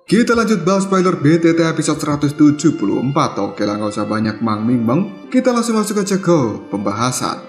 Kita lanjut bahas spoiler BTT episode 174. Oke lah, gak usah banyak mang-ming-meng, kita langsung masuk aja ke pembahasan.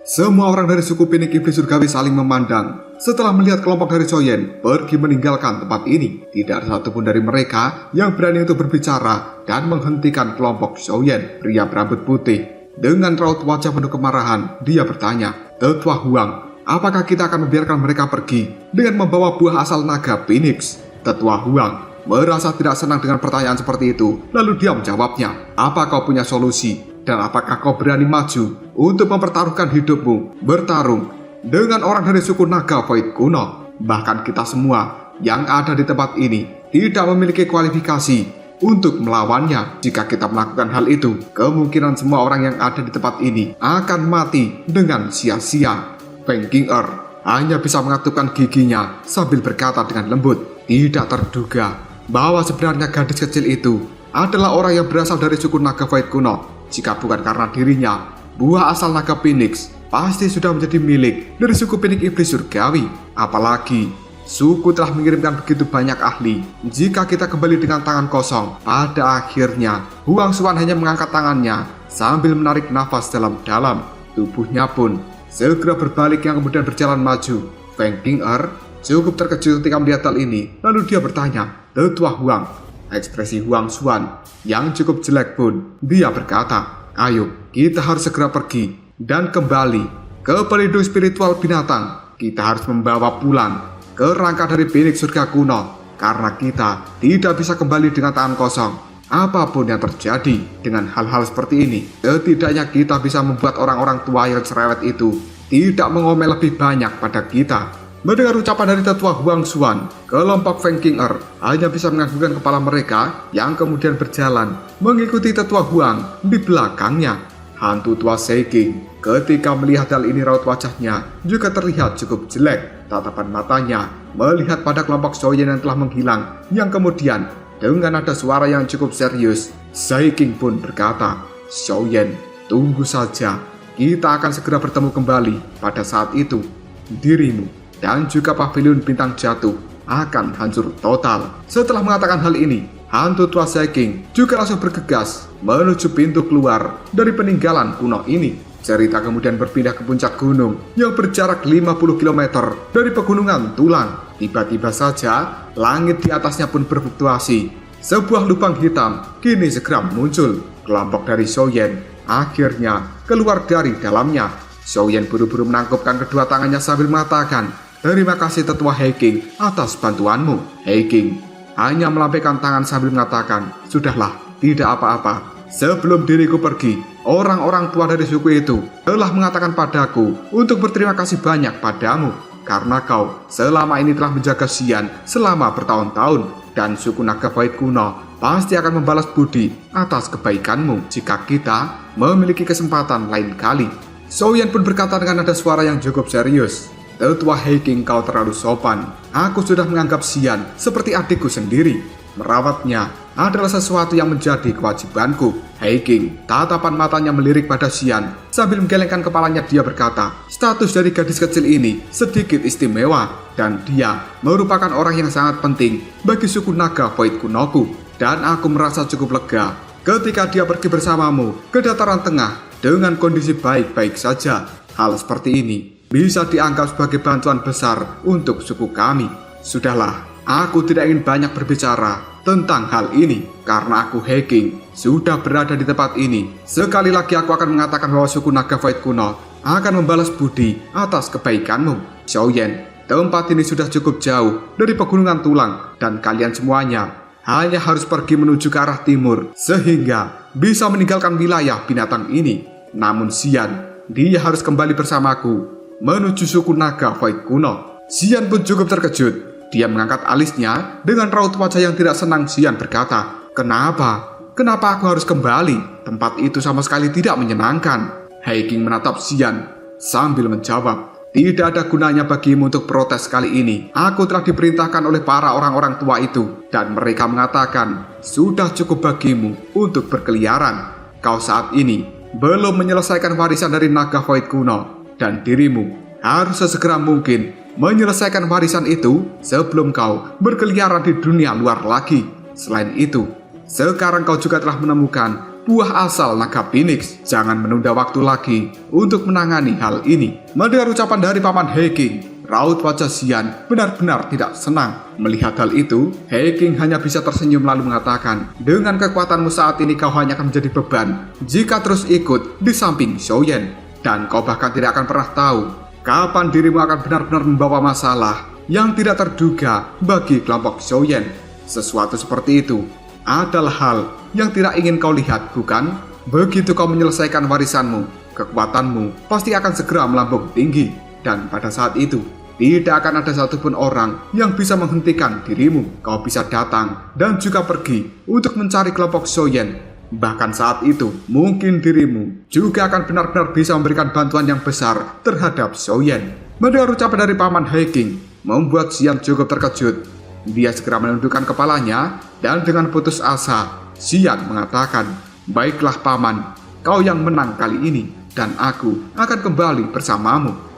Semua orang dari suku Pinik Iblis Surgawi saling memandang setelah melihat kelompok dari Soyen pergi meninggalkan tempat ini. Tidak ada satupun dari mereka yang berani untuk berbicara dan menghentikan kelompok Soyen. Pria berambut putih dengan raut wajah penuh kemarahan, dia bertanya, "Tetua Huang, apakah kita akan membiarkan mereka pergi dengan membawa buah asal naga Phoenix?" Tetua Huang merasa tidak senang dengan pertanyaan seperti itu. Lalu dia menjawabnya, "Apa kau punya solusi? Dan apakah kau berani maju untuk mempertaruhkan hidupmu bertarung dengan orang dari suku naga Void kuno? Bahkan kita semua yang ada di tempat ini tidak memiliki kualifikasi untuk melawannya. Jika kita melakukan hal itu, kemungkinan semua orang yang ada di tempat ini akan mati dengan sia-sia." Feng Qing'er hanya bisa mengatupkan giginya sambil berkata dengan lembut, tidak terduga bahwa sebenarnya gadis kecil itu adalah orang yang berasal dari suku naga Void kuno. Jika bukan karena dirinya, buah asal naga Phoenix pasti sudah menjadi milik dari suku Pinik Iblis Surgawi. Apalagi suku telah mengirimkan begitu banyak ahli. Jika kita kembali dengan tangan kosong, pada akhirnya Huang Xuan hanya mengangkat tangannya sambil menarik nafas dalam-dalam. Tubuhnya pun segera berbalik yang kemudian berjalan maju. Feng Qing'er cukup terkejut ketika melihat hal ini. Lalu dia bertanya, "Tetua Huang." Ekspresi Huang Xuan yang cukup jelek pun dia berkata, "Ayo, kita harus segera pergi dan kembali ke pelindung spiritual binatang. Kita harus membawa pulang kerangka dari Pinik surga kuno, karena kita tidak bisa kembali dengan tangan kosong. Apapun yang terjadi dengan hal-hal seperti ini, setidaknya kita bisa membuat orang-orang tua yang cerewet itu tidak mengomel lebih banyak pada kita." Mendengar ucapan dari Tetua Huang Xuan, kelompok Feng Qing'er hanya bisa menganggukkan kepala mereka yang kemudian berjalan mengikuti Tetua Huang di belakangnya. Hantu tua Seiking ketika melihat hal ini raut wajahnya juga terlihat cukup jelek. Tatapan matanya melihat pada kelompok Soyen yang telah menghilang, yang kemudian dengan nada suara yang cukup serius, Seiking pun berkata, "Soyen, tunggu saja. Kita akan segera bertemu kembali. Pada saat itu, dirimu dan juga pavilion bintang jatuh akan hancur total." Setelah mengatakan hal ini, hantu tua Seiking juga langsung bergegas menuju pintu keluar dari peninggalan kuno ini. Cerita kemudian berpindah ke puncak gunung yang berjarak 50 km dari pegunungan Tulang. Tiba-tiba saja, langit di atasnya pun berfluktuasi. Sebuah lubang hitam kini segera muncul. Kelompok dari Soyen akhirnya keluar dari dalamnya. Soyen buru-buru menangkupkan kedua tangannya sambil mengatakan, "Terima kasih Tetua Heiking atas bantuanmu." Heiking hanya melambaikan tangan sambil mengatakan, "Sudahlah, tidak apa-apa. Sebelum diriku pergi, orang-orang tua dari suku itu telah mengatakan padaku untuk berterima kasih banyak padamu, karena kau selama ini telah menjaga Xian selama bertahun-tahun, dan suku naga Void kuno pasti akan membalas budi atas kebaikanmu jika kita memiliki kesempatan lain kali." Soyen pun berkata dengan nada suara yang cukup serius, "Tetua Heiking, kau terlalu sopan. Aku sudah menganggap Xian seperti adikku sendiri. Merawatnya adalah sesuatu yang menjadi kewajibanku." Heiking, tatapan matanya melirik pada Xian. Sambil menggelengkan kepalanya dia berkata, "Status dari gadis kecil ini sedikit istimewa, dan dia merupakan orang yang sangat penting bagi suku naga Void kunoku. Dan aku merasa cukup lega ketika dia pergi bersamamu ke dataran tengah dengan kondisi baik-baik saja. Hal seperti ini bisa dianggap sebagai bantuan besar untuk suku kami. Sudahlah, aku tidak ingin banyak berbicara tentang hal ini, karena aku Heiking sudah berada di tempat ini. Sekali lagi aku akan mengatakan bahwa suku naga Void kuno akan membalas budi atas kebaikanmu. Soyen, tempat ini sudah cukup jauh dari pegunungan Tulang, dan kalian semuanya hanya harus pergi menuju ke arah timur sehingga bisa meninggalkan wilayah binatang ini. Namun Xian, dia harus kembali bersamaku menuju suku naga Void kuno." Xian pun cukup terkejut. Dia mengangkat alisnya dengan raut wajah yang tidak senang. Xian berkata, "Kenapa? Kenapa aku harus kembali? Tempat itu sama sekali tidak menyenangkan." Heiking menatap Xian sambil menjawab, "Tidak ada gunanya bagimu untuk protes kali ini. Aku telah diperintahkan oleh para orang-orang tua itu, dan mereka mengatakan sudah cukup bagimu untuk berkeliaran. Kau saat ini belum menyelesaikan warisan dari naga void kuno, dan dirimu harus sesegera mungkin menyelesaikan warisan itu sebelum kau berkeliaran di dunia luar lagi. Selain itu, sekarang kau juga telah menemukan buah asal naga Phoenix. Jangan menunda waktu lagi untuk menangani hal ini. Mendengar ucapan dari Paman Heking, raut wajah Xian benar-benar tidak senang. Melihat hal itu, Heking hanya bisa tersenyum lalu mengatakan, dengan kekuatanmu saat ini kau hanya akan menjadi beban jika terus ikut di samping Xiaoyan. Dan kau bahkan tidak akan pernah tahu kapan dirimu akan benar-benar membawa masalah yang tidak terduga bagi kelompok Xiaoyan. Sesuatu seperti itu adalah hal yang tidak ingin kau lihat, bukan? Begitu kau menyelesaikan warisanmu, kekuatanmu pasti akan segera melambung tinggi. Dan pada saat itu, tidak akan ada satupun orang yang bisa menghentikan dirimu. Kau bisa datang dan juga pergi untuk mencari kelompok Xiaoyan. Bahkan saat itu, mungkin dirimu juga akan benar-benar bisa memberikan bantuan yang besar terhadap Xiaoyan. Mendengar ucapan dari Paman Heking membuat Xian cukup terkejut. Dia segera menundukkan kepalanya dan dengan putus asa, Xian mengatakan, "Baiklah Paman, kau yang menang kali ini dan aku akan kembali bersamamu."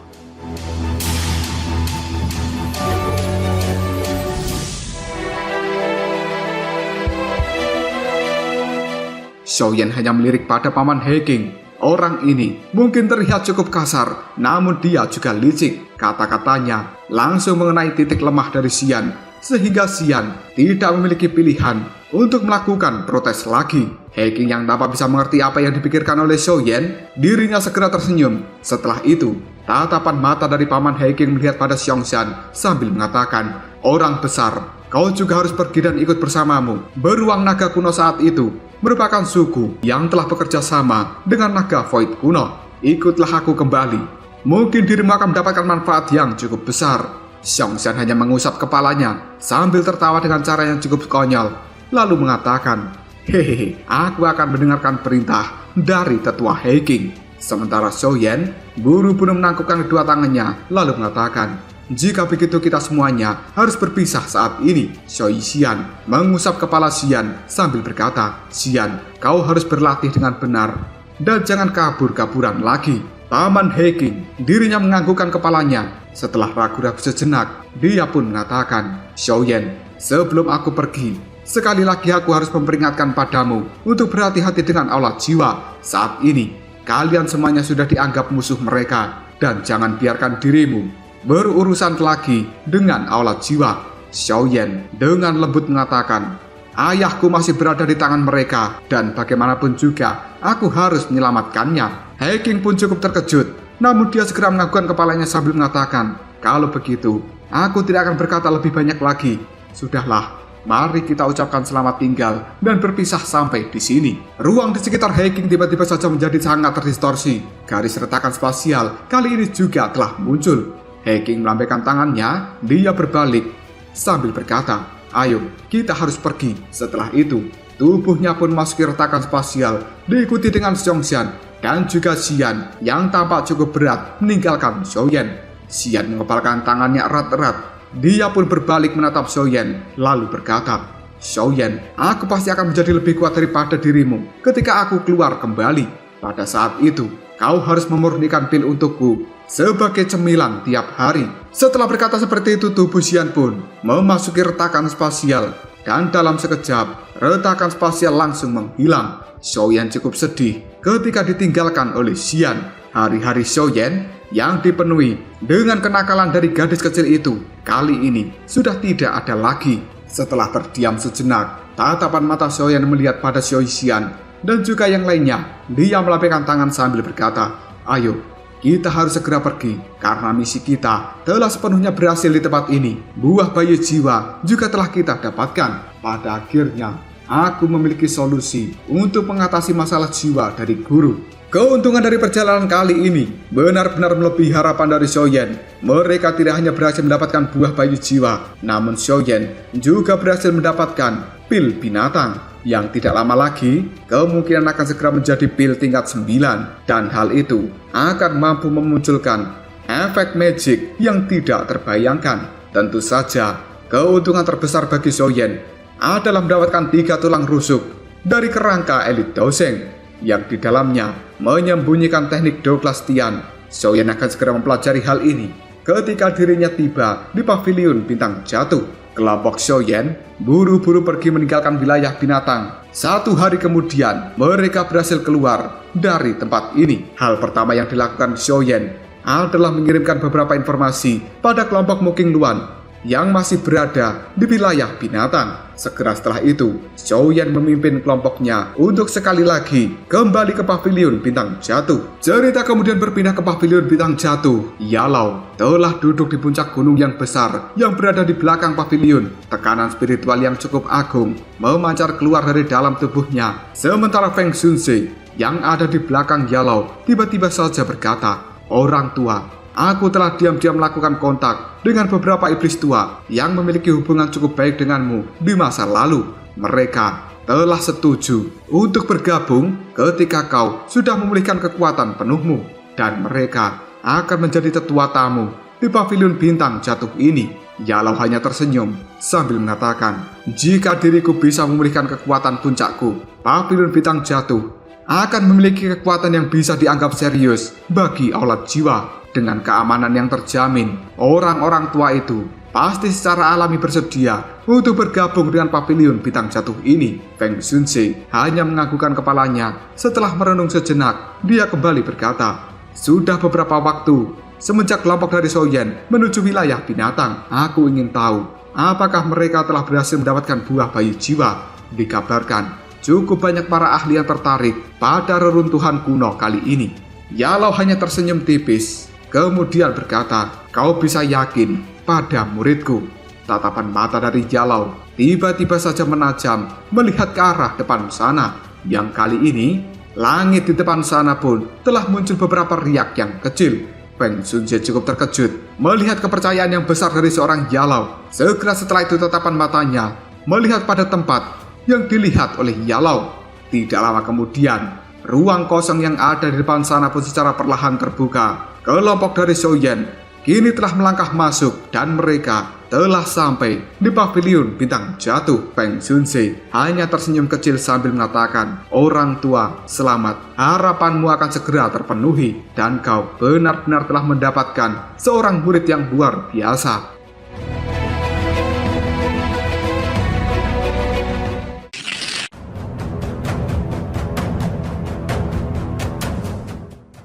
Xiaoyan hanya melirik pada Paman Heking. Orang ini mungkin terlihat cukup kasar, namun dia juga licik. Kata-katanya langsung mengenai titik lemah dari Xian, sehingga Xian tidak memiliki pilihan untuk melakukan protes lagi. Heking yang tampak bisa mengerti apa yang dipikirkan oleh Xiaoyan, dirinya segera tersenyum. Setelah itu, tatapan mata dari Paman Heking melihat pada Xiangshan sambil mengatakan, "Orang besar, kau juga harus pergi dan ikut bersamamu." Beruang naga kuno saat itu merupakan suku yang telah bekerja sama dengan naga void kuno. Ikutlah aku kembali. Mungkin dirimu akan mendapatkan manfaat yang cukup besar. Xiangshan hanya mengusap kepalanya sambil tertawa dengan cara yang cukup konyol, lalu mengatakan, "Hehehe, aku akan mendengarkan perintah dari tetua Heking." Sementara Xiaoyan buru-buru menangkupkan kedua tangannya, lalu mengatakan, "Jika begitu kita semuanya harus berpisah saat ini." Xian mengusap kepala Xian sambil berkata, "Xian, kau harus berlatih dengan benar dan jangan kabur-kaburan lagi." Paman Heking dirinya menganggukkan kepalanya. Setelah ragu-ragu sejenak, dia pun mengatakan, "Xiaoyan, sebelum aku pergi, sekali lagi aku harus memperingatkan padamu untuk berhati-hati dengan aula jiwa. Saat ini, kalian semuanya sudah dianggap musuh mereka, dan jangan biarkan dirimu berurusan lagi dengan aula jiwa." Xiaoyan dengan lembut mengatakan, "Ayahku masih berada di tangan mereka, dan bagaimanapun juga aku harus menyelamatkannya." Heking pun cukup terkejut, namun dia segera menganggukkan kepalanya sambil mengatakan, "Kalau begitu, aku tidak akan berkata lebih banyak lagi. Sudahlah, mari kita ucapkan selamat tinggal dan berpisah sampai di sini." Ruang di sekitar Heking tiba-tiba saja menjadi sangat terdistorsi. Garis retakan spasial kali ini juga telah muncul. Heking melambaikan tangannya, dia berbalik sambil berkata, "Ayo, kita harus pergi." Setelah itu, tubuhnya pun masuki retakan spasial, diikuti dengan Xiangshan dan juga Xian yang tampak cukup berat meninggalkan Xiaoyan. Xian mengepalkan tangannya erat-erat. Dia pun berbalik menatap Xiaoyan, lalu berkata, "Xiaoyan, aku pasti akan menjadi lebih kuat daripada dirimu ketika aku keluar kembali. Pada saat itu, kau harus memurnikan pil untukku sebagai cemilan tiap hari." Setelah berkata seperti itu, tubuh Xian pun memasuki retakan spasial, dan dalam sekejap, retakan spasial langsung menghilang. Xiaoyan cukup sedih ketika ditinggalkan oleh Xian. Hari-hari Xiaoyan yang dipenuhi dengan kenakalan dari gadis kecil itu kali ini sudah tidak ada lagi. Setelah terdiam sejenak, tatapan mata Xiaoyan melihat pada Xian dan juga yang lainnya. Dia melambaikan tangan sambil berkata, "Ayo, kita harus segera pergi karena misi kita telah sepenuhnya berhasil di tempat ini. Buah bayi jiwa juga telah kita dapatkan. Pada akhirnya, aku memiliki solusi untuk mengatasi masalah jiwa dari guru." Keuntungan dari perjalanan kali ini benar-benar melebihi harapan dari Xiaoyan. Mereka tidak hanya berhasil mendapatkan buah bayi jiwa, namun Xiaoyan juga berhasil mendapatkan pil binatang yang tidak lama lagi kemungkinan akan segera menjadi pil tingkat 9, dan hal itu akan mampu memunculkan efek magic yang tidak terbayangkan. Tentu saja, keuntungan terbesar bagi Xiaoyan adalah mendapatkan 3 tulang rusuk dari kerangka elit Doseng. yang di dalamnya menyembunyikan teknik Douglas Tian. Xiaoyan akan segera mempelajari hal ini ketika dirinya tiba di pavilion bintang jatuh. Kelompok Xiaoyan buru-buru pergi meninggalkan wilayah binatang. 1 hari kemudian, mereka berhasil keluar dari tempat ini. Hal pertama yang dilakukan Xiaoyan adalah mengirimkan beberapa informasi pada kelompok Muking Luan yang masih berada di wilayah binatang. Segera setelah itu, Xiaoyan memimpin kelompoknya untuk sekali lagi kembali ke pavilion bintang jatuh. Cerita kemudian berpindah ke pavilion bintang jatuh. Yalao telah duduk di puncak gunung yang besar yang berada di belakang pavilion. Tekanan spiritual yang cukup agung memancar keluar dari dalam tubuhnya. Sementara Feng Xunze yang ada di belakang Yalao tiba-tiba saja berkata, "Orang tua, aku telah diam-diam melakukan kontak dengan beberapa iblis tua yang memiliki hubungan cukup baik denganmu di masa lalu. Mereka telah setuju untuk bergabung ketika kau sudah memulihkan kekuatan penuhmu, dan mereka akan menjadi tetua tamu di pavilion bintang jatuh ini." Yalao hanya tersenyum sambil mengatakan, "Jika diriku bisa memulihkan kekuatan puncakku, pavilion bintang jatuh akan memiliki kekuatan yang bisa dianggap serius bagi aulat jiwa. Dengan keamanan yang terjamin, orang-orang tua itu pasti secara alami bersedia untuk bergabung dengan pavilion bintang jatuh ini." Feng Xunze hanya menganggukkan kepalanya. Setelah merenung sejenak, dia kembali berkata, "Sudah beberapa waktu semenjak kelompok dari Xiaoyan menuju wilayah binatang, aku ingin tahu apakah mereka telah berhasil mendapatkan buah bayi jiwa. Dikabarkan cukup banyak para ahli yang tertarik pada reruntuhan kuno kali ini." Yalao hanya tersenyum tipis, kemudian berkata, "Kau bisa yakin pada muridku?" Tatapan mata dari Yalao tiba-tiba saja menajam melihat ke arah depan sana. Yang kali ini, langit di depan sana pun telah muncul beberapa riak yang kecil. Feng Xunze cukup terkejut melihat kepercayaan yang besar dari seorang Yalao. Segera setelah itu tatapan matanya melihat pada tempat yang dilihat oleh Yalao. Tidak lama kemudian, ruang kosong yang ada di depan sana pun secara perlahan terbuka. Kelompok dari Xiaoyan kini telah melangkah masuk dan mereka telah sampai di pavilion bintang jatuh. Feng Xunze hanya tersenyum kecil sambil mengatakan, "Orang tua, selamat. Harapanmu akan segera terpenuhi dan kau benar-benar telah mendapatkan seorang murid yang luar biasa."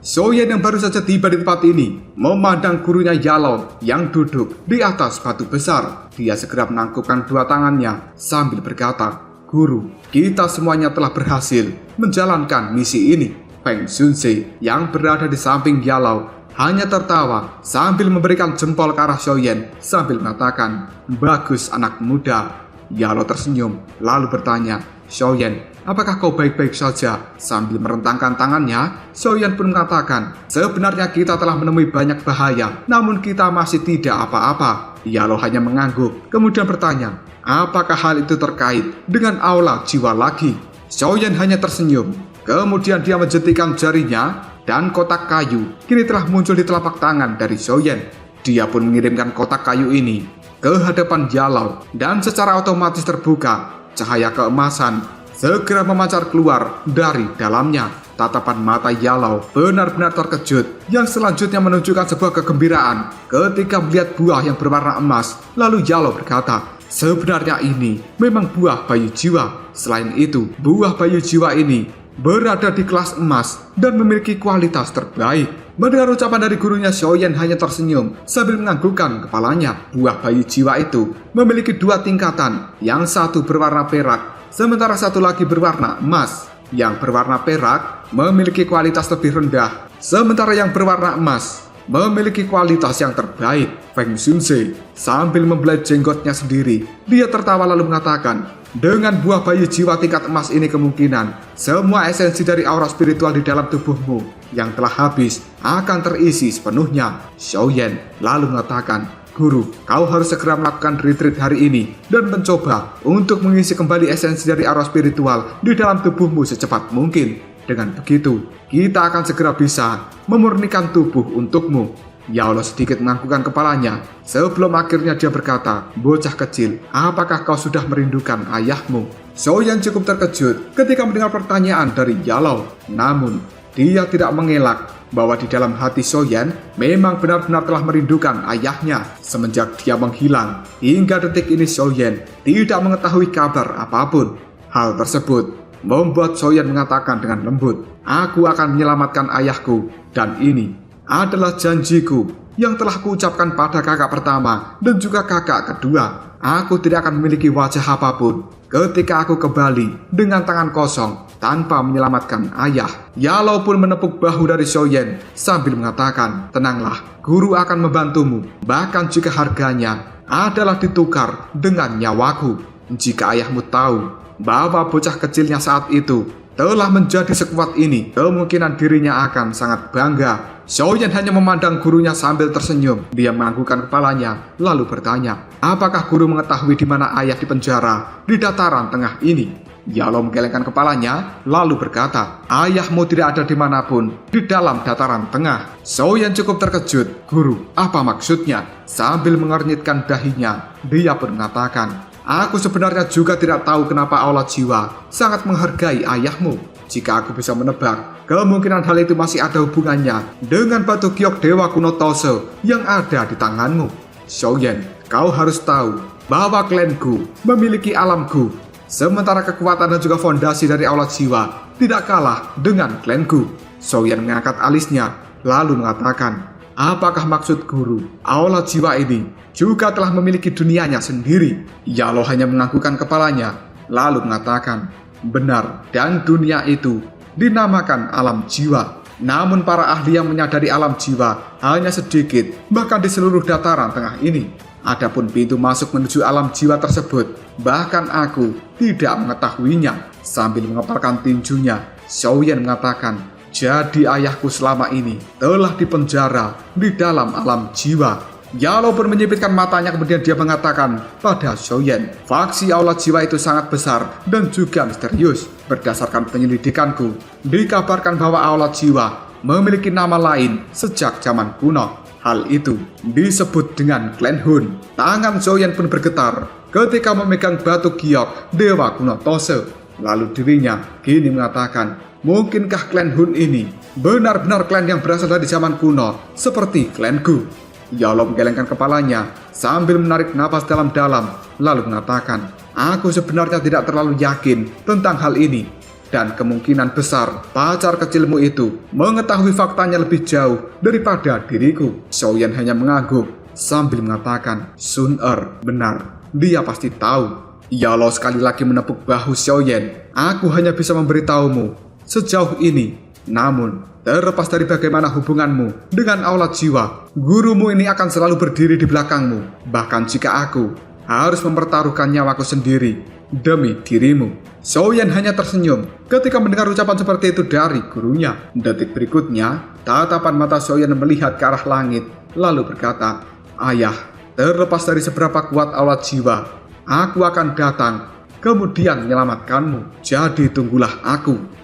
Xiaoyan yang baru saja tiba di tempat ini memandang gurunya Yalao yang duduk di atas batu besar. Dia segera menangkupkan 2 tangannya sambil berkata, "Guru, kita semuanya telah berhasil menjalankan misi ini." Feng Xunze yang berada di samping Yalao hanya tertawa sambil memberikan jempol ke arah Xiaoyan sambil mengatakan, "Bagus anak muda." Yalao tersenyum lalu bertanya, "Xiaoyan, apakah kau baik-baik saja?" Sambil merentangkan tangannya, Xiaoyan pun mengatakan, "Sebenarnya kita telah menemui banyak bahaya, namun kita masih tidak apa-apa." Yalao hanya mengangguk, kemudian bertanya, "Apakah hal itu terkait dengan aula jiwa lagi?" Xiaoyan hanya tersenyum, kemudian dia menjentikan jarinya dan kotak kayu kini telah muncul di telapak tangan dari Xiaoyan. Dia pun mengirimkan kotak kayu ini ke hadapan Yalao dan secara otomatis terbuka. Cahaya keemasan segera memancar keluar dari dalamnya. Tatapan mata Yalao benar-benar terkejut, yang selanjutnya menunjukkan sebuah kegembiraan ketika melihat buah yang berwarna emas. Lalu Yalao berkata, "Sebenarnya ini memang buah bayi jiwa. Selain itu, buah bayi jiwa ini berada di kelas emas dan memiliki kualitas terbaik." Mendengar ucapan dari gurunya, Xiaoyan hanya tersenyum sambil menganggukkan kepalanya. Buah bayi jiwa itu memiliki 2 tingkatan, yang satu berwarna perak, sementara satu lagi berwarna emas. Yang berwarna perak memiliki kualitas lebih rendah, sementara yang berwarna emas memiliki kualitas yang terbaik. Feng Xunze sambil membelai jenggotnya sendiri, dia tertawa lalu mengatakan, "Dengan buah bayi jiwa tingkat emas ini kemungkinan semua esensi dari aura spiritual di dalam tubuhmu yang telah habis akan terisi sepenuhnya." Xiaoyan lalu mengatakan, "Guru, kau harus segera melakukan retreat hari ini dan mencoba untuk mengisi kembali esensi dari aura spiritual di dalam tubuhmu secepat mungkin. Dengan begitu, kita akan segera bisa memurnikan tubuh untukmu." Yalao sedikit menganggukkan kepalanya sebelum akhirnya dia berkata, "Bocah kecil, apakah kau sudah merindukan ayahmu?" Xiaoyan cukup terkejut ketika mendengar pertanyaan dari Yalou. Namun, dia tidak mengelak bahwa di dalam hati Xiaoyan memang benar-benar telah merindukan ayahnya semenjak dia menghilang. Hingga detik ini Xiaoyan tidak mengetahui kabar apapun. Hal tersebut membuat Xiaoyan mengatakan dengan lembut, "Aku akan menyelamatkan ayahku, dan ini adalah janjiku yang telah kuucapkan pada kakak pertama dan juga kakak kedua. Aku tidak akan memiliki wajah apapun ketika aku kembali dengan tangan kosong tanpa menyelamatkan ayah." Yalou pun menepuk bahu dari Xiaoyan sambil mengatakan, "Tenanglah, guru akan membantumu, bahkan jika harganya adalah ditukar dengan nyawaku. Jika ayahmu tahu bahwa bocah kecilnya saat itu telah menjadi sekuat ini, kemungkinan dirinya akan sangat bangga." Xiaoyan hanya memandang gurunya sambil tersenyum. Dia menganggukkan kepalanya, lalu bertanya, "Apakah guru mengetahui di mana ayah dipenjara di dataran tengah ini?" Yalou menggelengkan kepalanya, lalu berkata, "Ayahmu tidak ada dimanapun di dalam dataran tengah." Xiaoyan cukup terkejut. "Guru, apa maksudnya?" Sambil mengernyitkan dahinya, dia pun mengatakan, "Aku sebenarnya juga tidak tahu kenapa Aula Jiwa sangat menghargai ayahmu. Jika aku bisa menebak, kemungkinan hal itu masih ada hubungannya dengan batu giok Dewa Kuno Tose yang ada di tanganmu. Xiaoyan, kau harus tahu bahwa klanku memiliki alamku, sementara kekuatan dan juga fondasi dari Aula Jiwa tidak kalah dengan klanku." Xiaoyan mengangkat alisnya, lalu mengatakan, "Apakah maksud guru, Aula Jiwa ini juga telah memiliki dunianya sendiri?" Yalou hanya menganggukkan kepalanya, lalu mengatakan, "Benar, dan dunia itu dinamakan alam jiwa. Namun para ahli yang menyadari alam jiwa hanya sedikit, bahkan di seluruh dataran tengah ini. Adapun pintu masuk menuju alam jiwa tersebut, bahkan aku tidak mengetahuinya." Sambil mengepalkan tinjunya, Xiaoyan mengatakan, "Jadi ayahku selama ini telah dipenjara di dalam alam jiwa." Yalou pun menyipitkan matanya, kemudian dia mengatakan pada Xiaoyan, "Faksi Aula Jiwa itu sangat besar dan juga misterius. Berdasarkan penyelidikanku, dikabarkan bahwa Aula Jiwa memiliki nama lain sejak zaman kuno. Hal itu disebut dengan Klan Hun." Tangan Xiaoyan pun bergetar ketika memegang batu giok Dewa Kuno Tose. Lalu dirinya kini mengatakan, "Mungkinkah Klan Hun ini benar-benar klan yang berasal dari zaman kuno seperti klanku?" Yalou menggelengkan kepalanya sambil menarik napas dalam-dalam, lalu mengatakan, "Aku sebenarnya tidak terlalu yakin tentang hal ini, dan kemungkinan besar pacar kecilmu itu mengetahui faktanya lebih jauh daripada diriku." Xiaoyan hanya mengangguk sambil mengatakan, "Sun benar, dia pasti tahu." Yalou sekali lagi menepuk bahu Xiaoyan, "Aku hanya bisa memberitahumu sejauh ini. Namun, terlepas dari bagaimana hubunganmu dengan Aula Jiwa, gurumu ini akan selalu berdiri di belakangmu. Bahkan jika aku harus mempertaruhkan nyawaku sendiri demi dirimu." Xiaoyan hanya tersenyum ketika mendengar ucapan seperti itu dari gurunya. Detik berikutnya, tatapan mata Xiaoyan melihat ke arah langit, lalu berkata, "Ayah, terlepas dari seberapa kuat Aula Jiwa, aku akan datang kemudian menyelamatkanmu. Jadi tunggulah aku."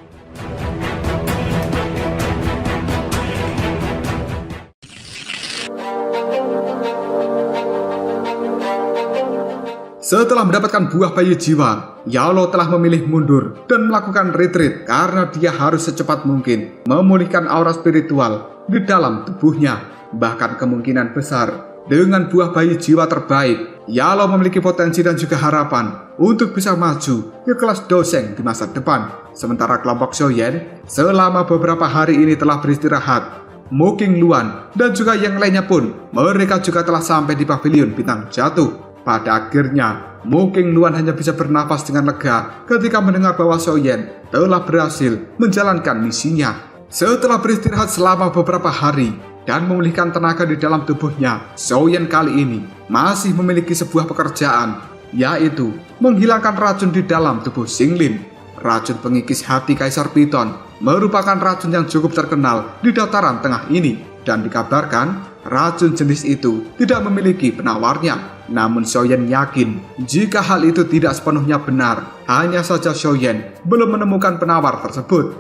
Setelah mendapatkan buah bayi jiwa, Yalou telah memilih mundur dan melakukan retreat karena dia harus secepat mungkin memulihkan aura spiritual di dalam tubuhnya. Bahkan kemungkinan besar dengan buah bayi jiwa terbaik, Yalou memiliki potensi dan juga harapan untuk bisa maju ke kelas doseng di masa depan. Sementara kelompok Xiaoyan selama beberapa hari ini telah beristirahat. Mo Qingluan dan juga yang lainnya pun, mereka juga telah sampai di pavilion bintang jatuh. Pada akhirnya, Mo Qingluan hanya bisa bernapas dengan lega ketika mendengar bahwa Xiaoyan telah berhasil menjalankan misinya. Setelah beristirahat selama beberapa hari dan memulihkan tenaga di dalam tubuhnya, Xiaoyan kali ini masih memiliki sebuah pekerjaan, yaitu menghilangkan racun di dalam tubuh Xinglin. Racun pengikis hati Kaisar Piton merupakan racun yang cukup terkenal di dataran tengah ini, dan dikabarkan racun jenis itu tidak memiliki penawarnya. Namun Xiaoyan yakin jika hal itu tidak sepenuhnya benar, hanya saja Xiaoyan belum menemukan penawar tersebut.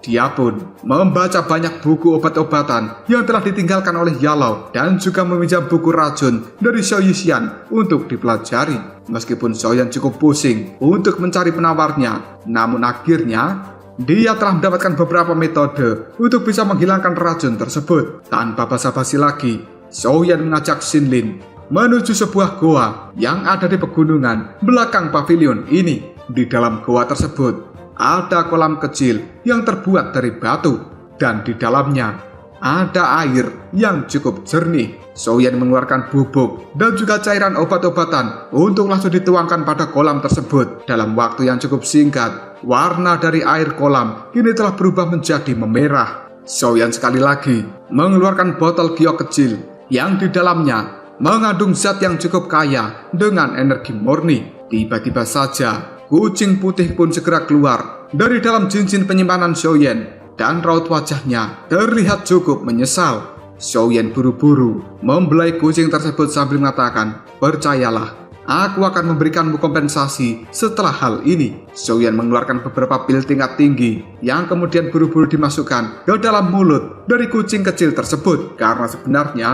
Dia pun membaca banyak buku obat-obatan yang telah ditinggalkan oleh Yalou dan juga meminjam buku racun dari Xiao Yixian untuk dipelajari. Meskipun Xiaoyan cukup pusing untuk mencari penawarnya, namun akhirnya dia telah mendapatkan beberapa metode untuk bisa menghilangkan racun tersebut. Tanpa basa-basi lagi, Xiaoyan mengajak Xinlin menuju sebuah goa yang ada di pegunungan belakang pavilion ini. Di dalam goa tersebut ada kolam kecil yang terbuat dari batu, dan di dalamnya ada air yang cukup jernih. Xiaoyan mengeluarkan bubuk dan juga cairan obat-obatan untuk langsung dituangkan pada kolam tersebut. Dalam waktu yang cukup singkat, warna dari air kolam kini telah berubah menjadi memerah. Xiaoyan sekali lagi mengeluarkan botol giok kecil yang di dalamnya mengandung zat yang cukup kaya dengan energi murni. Tiba-tiba saja kucing putih pun segera keluar dari dalam cincin penyimpanan Xiaoyan, dan raut wajahnya terlihat cukup menyesal. Xiaoyan buru-buru membelai kucing tersebut sambil mengatakan, "Percayalah, aku akan memberikanmu kompensasi setelah hal ini." Xiaoyan mengeluarkan beberapa pil tingkat tinggi yang kemudian buru-buru dimasukkan ke dalam mulut dari kucing kecil tersebut. Karena sebenarnya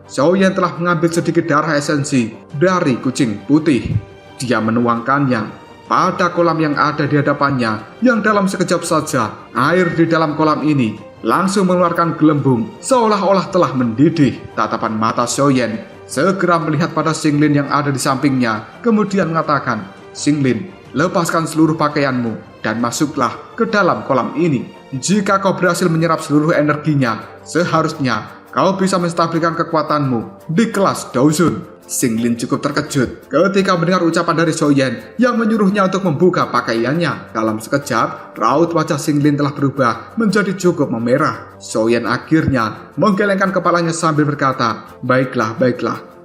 Xiaoyan telah mengambil sedikit darah esensi dari kucing putih. Dia menuangkannya pada kolam yang ada di hadapannya, yang dalam sekejap saja air di dalam kolam ini langsung mengeluarkan gelembung seolah-olah telah mendidih. Tatapan mata Xiaoyan segera melihat pada Xinlin yang ada di sampingnya, kemudian mengatakan, "Xinlin, lepaskan seluruh pakaianmu dan masuklah ke dalam kolam ini. Jika kau berhasil menyerap seluruh energinya, seharusnya kau bisa menstabilkan kekuatanmu di kelas Daozun." Xinlin cukup terkejut ketika mendengar ucapan dari Xiaoyan yang menyuruhnya untuk membuka pakaiannya. Dalam sekejap, raut wajah Xinlin telah berubah menjadi cukup memerah. Xiaoyan akhirnya menggelengkan kepalanya sambil berkata, baiklah,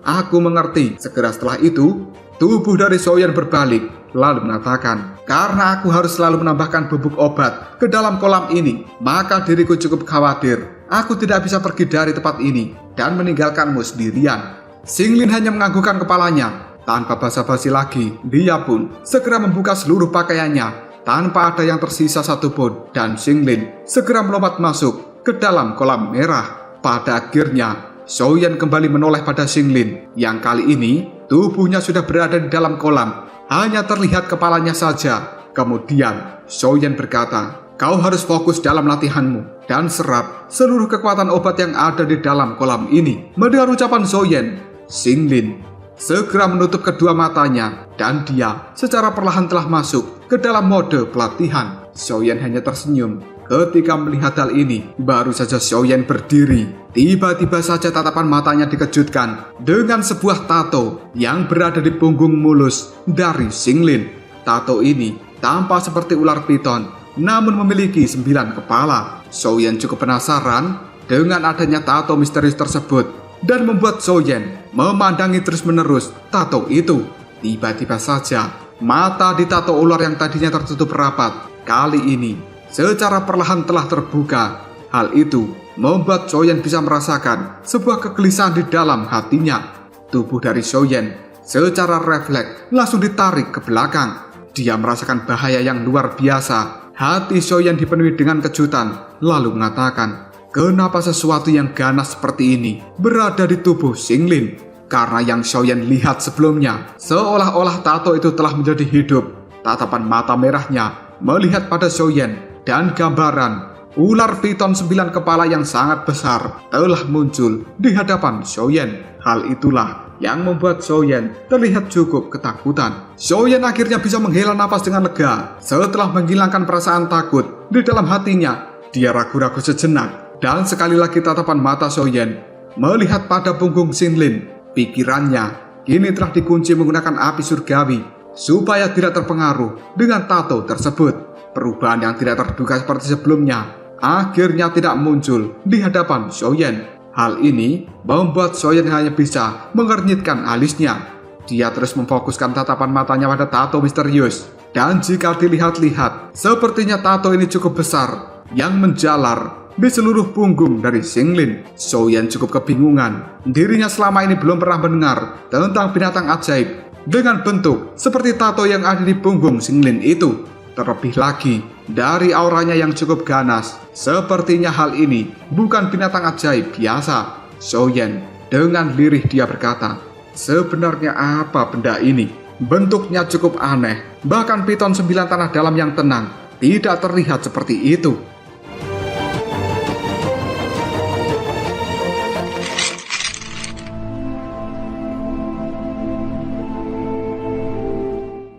aku mengerti." Segera setelah itu, tubuh dari Xiaoyan berbalik lalu mengatakan, "Karena aku harus selalu menambahkan bubuk obat ke dalam kolam ini, maka diriku cukup khawatir aku tidak bisa pergi dari tempat ini dan meninggalkanmu sendirian." Xinlin hanya menganggukkan kepalanya. Tanpa basa-basi lagi, dia pun segera membuka seluruh pakaiannya tanpa ada yang tersisa satupun, dan Xinlin segera melompat masuk ke dalam kolam merah. Pada akhirnya, Xiaoyan kembali menoleh pada Xinlin yang kali ini tubuhnya sudah berada di dalam kolam, hanya terlihat kepalanya saja. Kemudian Xiaoyan berkata, "Kau harus fokus dalam latihanmu dan serap seluruh kekuatan obat yang ada di dalam kolam ini." Mendengar ucapan Xiaoyan, Xinlin segera menutup kedua matanya dan dia secara perlahan telah masuk ke dalam mode pelatihan. Xiaoyan hanya tersenyum ketika melihat hal ini. Baru saja Xiaoyan berdiri, tiba-tiba saja tatapan matanya dikejutkan dengan sebuah tato yang berada di punggung mulus dari Xinlin. Tato ini tampak seperti ular piton, namun memiliki 9 kepala. Xiaoyan cukup penasaran dengan adanya tato misterius tersebut dan membuat Xiaoyan memandangi terus-menerus tato itu. Tiba-tiba saja mata di tato ular yang tadinya tertutup rapat kali ini secara perlahan telah terbuka. Hal itu membuat Xiaoyan bisa merasakan sebuah kegelisahan di dalam hatinya. Tubuh dari Xiaoyan secara refleks langsung ditarik ke belakang. Dia merasakan bahaya yang luar biasa. Hati Xiaoyan dipenuhi dengan kejutan, lalu mengatakan, kenapa sesuatu yang ganas seperti ini berada di tubuh Xinlin? Karena yang Xiaoyan lihat sebelumnya, seolah-olah tato itu telah menjadi hidup. Tatapan mata merahnya melihat pada Xiaoyan dan gambaran ular piton 9 kepala yang sangat besar telah muncul di hadapan Xiaoyan. Hal itulah yang membuat Xiaoyan terlihat cukup ketakutan. Xiaoyan akhirnya bisa menghela napas dengan lega setelah menghilangkan perasaan takut di dalam hatinya. Dia ragu-ragu sejenak dan sekali lagi tatapan mata Xiaoyan melihat pada punggung Xinlin. Pikirannya kini telah dikunci menggunakan api surgawi supaya tidak terpengaruh dengan tato tersebut. Perubahan yang tidak terduga seperti sebelumnya akhirnya tidak muncul di hadapan Xiaoyan. Hal ini membuat Xiaoyan hanya bisa mengernyitkan alisnya. Dia terus memfokuskan tatapan matanya pada tato misterius. Dan jika dilihat-lihat, sepertinya tato ini cukup besar yang menjalar di seluruh punggung dari Xinlin. Xiaoyan cukup kebingungan. Dirinya selama ini belum pernah mendengar tentang binatang ajaib dengan bentuk seperti tato yang ada di punggung Xinlin itu. Terlebih lagi, Dari auranya yang cukup ganas, sepertinya hal ini bukan binatang ajaib biasa. Xiaoyan dengan lirih dia berkata, sebenarnya apa benda ini? Bentuknya cukup aneh, bahkan piton 9 tanah dalam yang tenang tidak terlihat seperti itu.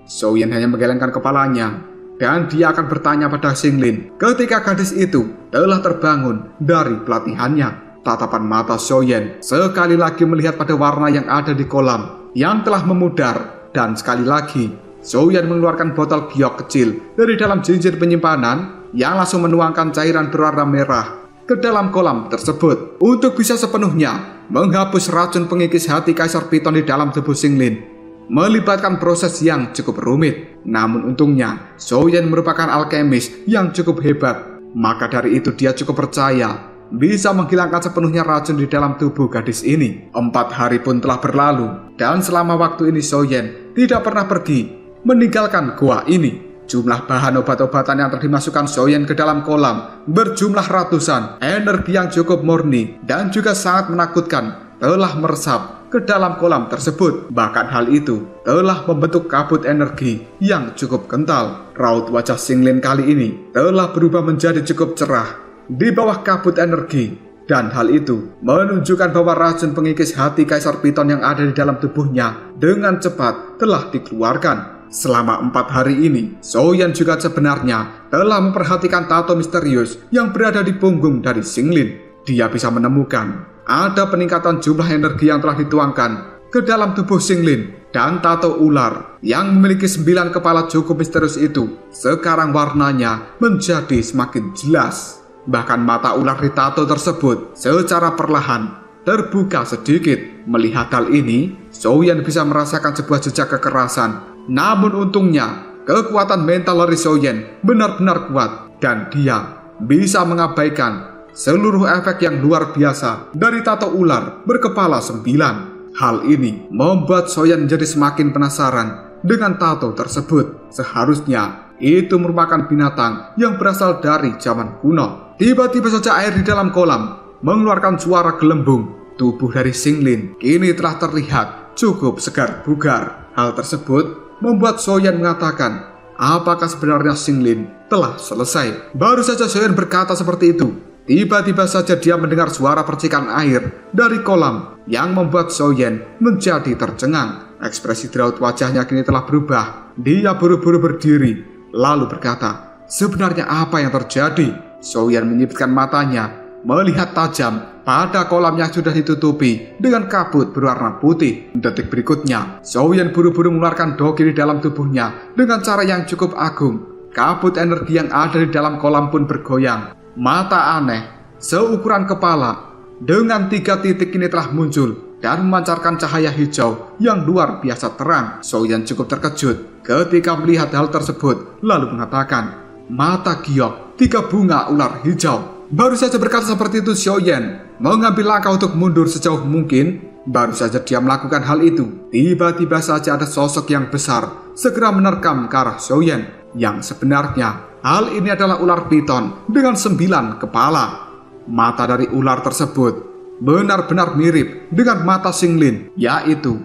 Xiaoyan hanya menggelengkan kepalanya, dan dia akan bertanya pada Xinglin ketika gadis itu telah terbangun dari pelatihannya. Tatapan mata Xiaoyan sekali lagi melihat pada warna yang ada di kolam yang telah memudar, dan sekali lagi Xiaoyan mengeluarkan botol giok kecil dari dalam cincin penyimpanan yang langsung menuangkan cairan berwarna merah ke dalam kolam tersebut untuk bisa sepenuhnya menghapus racun pengikis hati Kaisar Piton di dalam tubuh Xinglin. Melibatkan proses yang cukup rumit. Namun untungnya Xiaoyan merupakan alkemis yang cukup hebat. Maka dari itu dia cukup percaya bisa menghilangkan sepenuhnya racun di dalam tubuh gadis ini. 4 hari pun telah berlalu, dan selama waktu ini Xiaoyan tidak pernah pergi meninggalkan gua ini. Jumlah bahan obat-obatan yang telah dimasukkan Xiaoyan ke dalam kolam berjumlah ratusan. Energi yang cukup murni dan juga sangat menakutkan telah meresap ke dalam kolam tersebut. Bahkan hal itu telah membentuk kabut energi yang cukup kental. Raut wajah Xinglin kali ini telah berubah menjadi cukup cerah di bawah kabut energi, dan hal itu menunjukkan bahwa racun pengikis hati Kaisar Piton yang ada di dalam tubuhnya dengan cepat telah dikeluarkan. Selama 4 hari ini, Xiaoyan juga sebenarnya telah memperhatikan tato misterius yang berada di punggung dari Xinglin. Dia bisa menemukan ada peningkatan jumlah energi yang telah dituangkan ke dalam tubuh Xinglin, dan tato ular yang memiliki 9 kepala cukup misterius itu sekarang warnanya menjadi semakin jelas. Bahkan mata ular di tato tersebut secara perlahan terbuka sedikit. Melihat hal ini, Xiaoyan bisa merasakan sebuah jejak kekerasan. Namun untungnya kekuatan mental dari Xiaoyan benar-benar kuat, dan dia bisa mengabaikan seluruh efek yang luar biasa dari tato ular berkepala 9. Hal ini membuat Xiaoyan menjadi semakin penasaran dengan tato tersebut. Seharusnya itu merupakan binatang yang berasal dari zaman kuno. Tiba-tiba saja air di dalam kolam mengeluarkan suara gelembung. Tubuh dari Xinglin kini telah terlihat cukup segar bugar. Hal tersebut membuat Xiaoyan mengatakan, apakah sebenarnya Xinglin telah selesai? Baru saja Xiaoyan berkata seperti itu, tiba-tiba saja dia mendengar suara percikan air dari kolam yang membuat Xiaoyan menjadi tercengang. Ekspresi di raut wajahnya kini telah berubah. Dia buru-buru berdiri lalu berkata, sebenarnya apa yang terjadi? Xiaoyan menyipitkan matanya melihat tajam pada kolam yang sudah ditutupi dengan kabut berwarna putih. Detik berikutnya, Xiaoyan buru-buru mengeluarkan dogi di dalam tubuhnya dengan cara yang cukup agung. Kabut energi yang ada di dalam kolam pun bergoyang. Mata aneh seukuran kepala dengan 3 titik ini telah muncul dan memancarkan cahaya hijau yang luar biasa terang. Xiaoyan cukup terkejut ketika melihat hal tersebut, lalu mengatakan, mata giok 3 bunga ular hijau. Baru saja berkata seperti itu, Xiaoyan mengambil langkah untuk mundur sejauh mungkin. Baru saja dia melakukan hal itu, tiba-tiba saja ada sosok yang besar segera menerkam ke arah Xiaoyan. Yang sebenarnya hal ini adalah ular piton dengan 9 kepala. Mata dari ular tersebut benar-benar mirip dengan mata Xinglin, yaitu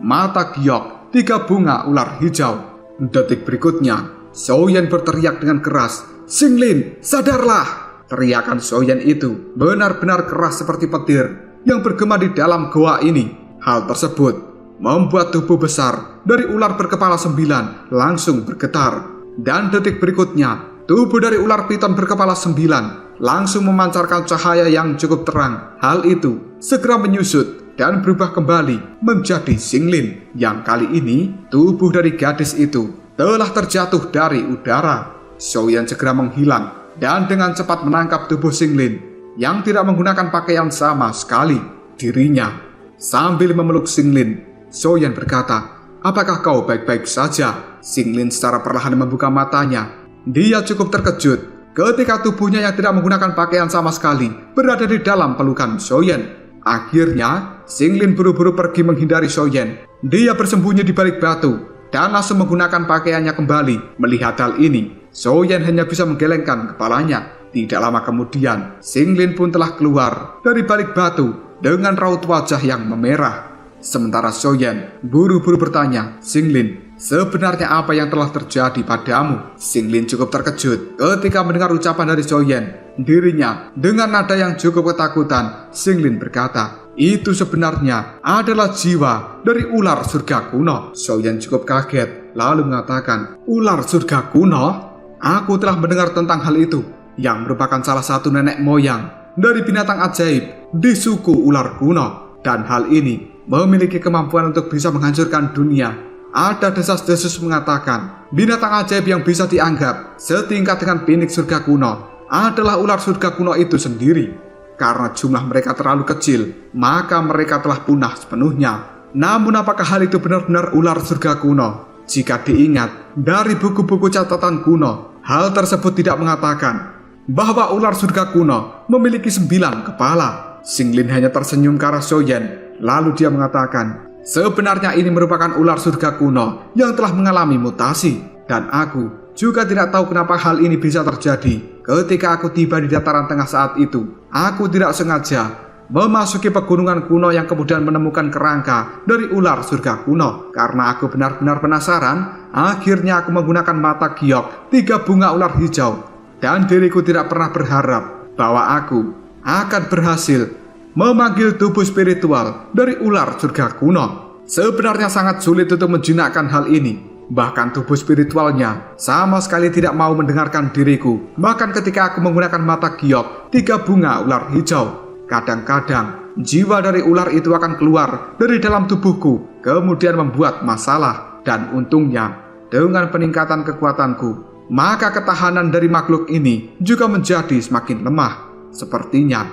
mata giok 3 bunga ular hijau. Detik berikutnya, Xiaoyan berteriak dengan keras, Xinglin, sadarlah! Teriakan Xiaoyan itu benar-benar keras seperti petir yang bergema di dalam goa ini. Hal tersebut membuat tubuh besar dari ular berkepala 9 langsung bergetar. Dan detik berikutnya, tubuh dari ular piton berkepala 9 langsung memancarkan cahaya yang cukup terang. Hal itu segera menyusut dan berubah kembali menjadi Xinglin. Yang kali ini, tubuh dari gadis itu telah terjatuh dari udara. Xiaoyan segera menghilang dan dengan cepat menangkap tubuh Xinglin yang tidak menggunakan pakaian sama sekali. Dirinya sambil memeluk Xinglin, Xiaoyan berkata, apakah kau baik-baik saja? Xinglin secara perlahan membuka matanya. Dia cukup terkejut ketika tubuhnya yang tidak menggunakan pakaian sama sekali berada di dalam pelukan Xiaoyan. Akhirnya, Xinglin buru-buru pergi menghindari Xiaoyan. Dia bersembunyi di balik batu dan langsung menggunakan pakaiannya kembali. Melihat hal ini, Xiaoyan hanya bisa menggelengkan kepalanya. Tidak lama kemudian, Xinglin pun telah keluar dari balik batu dengan raut wajah yang memerah. Sementara Xiaoyan buru-buru bertanya, "Xinglin, sebenarnya apa yang telah terjadi padamu?" Xinglin cukup terkejut ketika mendengar ucapan dari Xiaoyan. Dirinya dengan nada yang cukup ketakutan, Xinglin berkata, "Itu sebenarnya adalah jiwa dari ular surga kuno." Xiaoyan cukup kaget, lalu mengatakan, "Ular surga kuno? Aku telah mendengar tentang hal itu, yang merupakan salah satu nenek moyang dari binatang ajaib di suku ular kuno. Dan hal ini memiliki kemampuan untuk bisa menghancurkan dunia. Ada desas-desus mengatakan binatang ajaib yang bisa dianggap setingkat dengan Phoenix surga kuno adalah ular surga kuno itu sendiri. Karena jumlah mereka terlalu kecil, maka mereka telah punah sepenuhnya. Namun apakah hal itu benar-benar ular surga kuno? Jika diingat dari buku-buku catatan kuno, hal tersebut tidak mengatakan bahwa ular surga kuno memiliki 9 kepala. Xinglin hanya tersenyum ke arah Xiaoyan, lalu dia mengatakan, "Sebenarnya ini merupakan ular surga kuno yang telah mengalami mutasi. Dan aku juga tidak tahu kenapa hal ini bisa terjadi. Ketika aku tiba di dataran tengah saat itu, aku tidak sengaja memasuki pegunungan kuno yang kemudian menemukan kerangka dari ular surga kuno. Karena aku benar-benar penasaran, akhirnya aku menggunakan mata giok 3 bunga ular hijau. Dan diriku tidak pernah berharap bahwa aku akan berhasil memanggil tubuh spiritual dari ular surga kuno. Sebenarnya sangat sulit untuk menjinakkan hal ini. Bahkan tubuh spiritualnya sama sekali tidak mau mendengarkan diriku. Bahkan ketika aku menggunakan mata giok 3 bunga ular hijau, kadang-kadang jiwa dari ular itu akan keluar dari dalam tubuhku, kemudian membuat masalah. Dan untungnya, dengan peningkatan kekuatanku, maka ketahanan dari makhluk ini juga menjadi semakin lemah. Sepertinya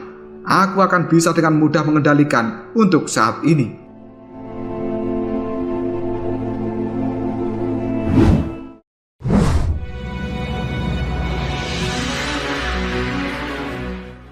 aku akan bisa dengan mudah mengendalikan untuk saat ini."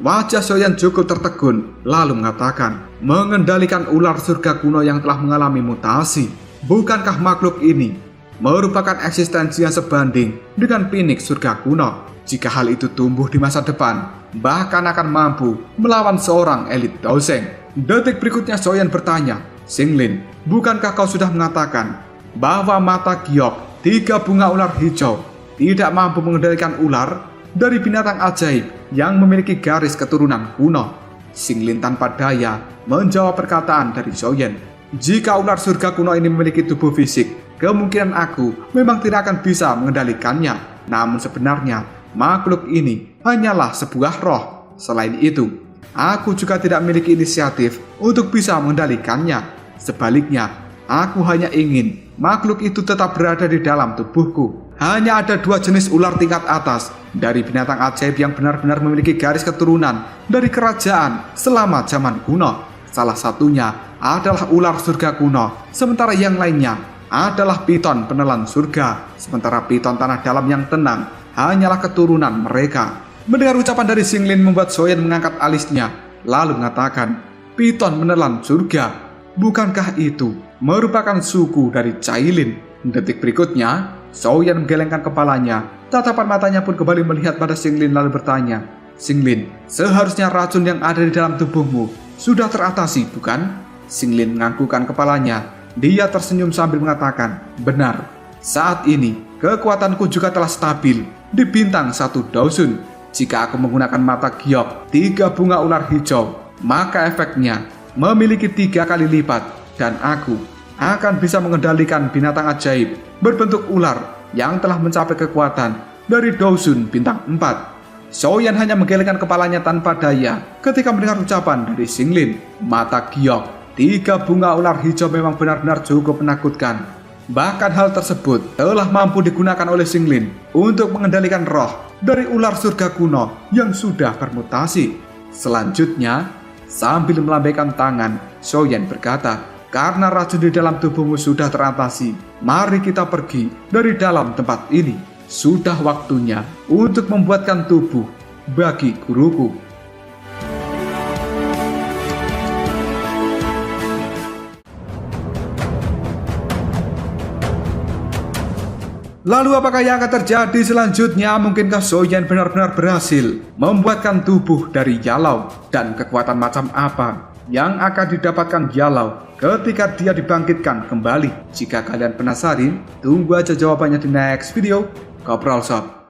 Wajah Xiaoyan cukup tertegun, lalu mengatakan, "Mengendalikan ular surga kuno yang telah mengalami mutasi. Bukankah makhluk ini merupakan eksistensi yang sebanding dengan Phoenix surga kuno? Jika hal itu tumbuh di masa depan, bahkan akan mampu melawan seorang elit Daoseng." Detik berikutnya Xiaoyan bertanya, "Xinglin, bukankah kau sudah mengatakan bahwa mata giok 3 bunga ular hijau tidak mampu mengendalikan ular dari binatang ajaib yang memiliki garis keturunan kuno?" Xinglin tanpa daya menjawab perkataan dari Xiaoyan. "Jika ular surga kuno ini memiliki tubuh fisik, kemungkinan aku memang tidak akan bisa mengendalikannya. Namun sebenarnya makhluk ini hanyalah sebuah roh. Selain itu, aku juga tidak memiliki inisiatif untuk bisa mengendalikannya. Sebaliknya, aku hanya ingin makhluk itu tetap berada di dalam tubuhku. Hanya ada 2 jenis ular tingkat atas dari binatang ajaib yang benar-benar memiliki garis keturunan dari kerajaan selama zaman kuno. Salah satunya adalah ular surga kuno, sementara yang lainnya adalah piton penelan surga. Sementara piton tanah dalam yang tenang hanyalah keturunan mereka." Mendengar ucapan dari Xinglin membuat Xiaoyan mengangkat alisnya, lalu mengatakan, "Piton menelan surga? Bukankah itu merupakan suku dari Cailin?" Detik berikutnya, Xiaoyan menggelengkan kepalanya. Tatapan matanya pun kembali melihat pada Xinglin lalu bertanya, "Xinglin, seharusnya racun yang ada di dalam tubuhmu sudah teratasi, bukan?" Xinglin menganggukkan kepalanya. Dia tersenyum sambil mengatakan, "Benar, saat ini kekuatanku juga telah stabil di bintang 1 Daosun. Jika aku menggunakan mata giok 3 bunga ular hijau, maka efeknya memiliki 3 kali lipat dan aku akan bisa mengendalikan binatang ajaib berbentuk ular yang telah mencapai kekuatan dari Daosun bintang 4. Xiaoyan hanya menggelengkan kepalanya tanpa daya ketika mendengar ucapan dari Xinglin. Mata giok 3 bunga ular hijau memang benar-benar cukup menakutkan. Bahkan hal tersebut telah mampu digunakan oleh Xinglin untuk mengendalikan roh dari ular surga kuno yang sudah bermutasi. Selanjutnya, sambil melambaikan tangan, Xiaoyan berkata, "Karena racun di dalam tubuhmu sudah teratasi, mari kita pergi dari dalam tempat ini. Sudah waktunya untuk membuatkan tubuh bagi guruku." Lalu apakah yang akan terjadi selanjutnya? Mungkinkah Soyen benar-benar berhasil membuatkan tubuh dari Yalao? Dan kekuatan macam apa yang akan didapatkan Yalao ketika dia dibangkitkan kembali? Jika kalian penasaran, tunggu aja jawabannya di next video. Kopral Shop.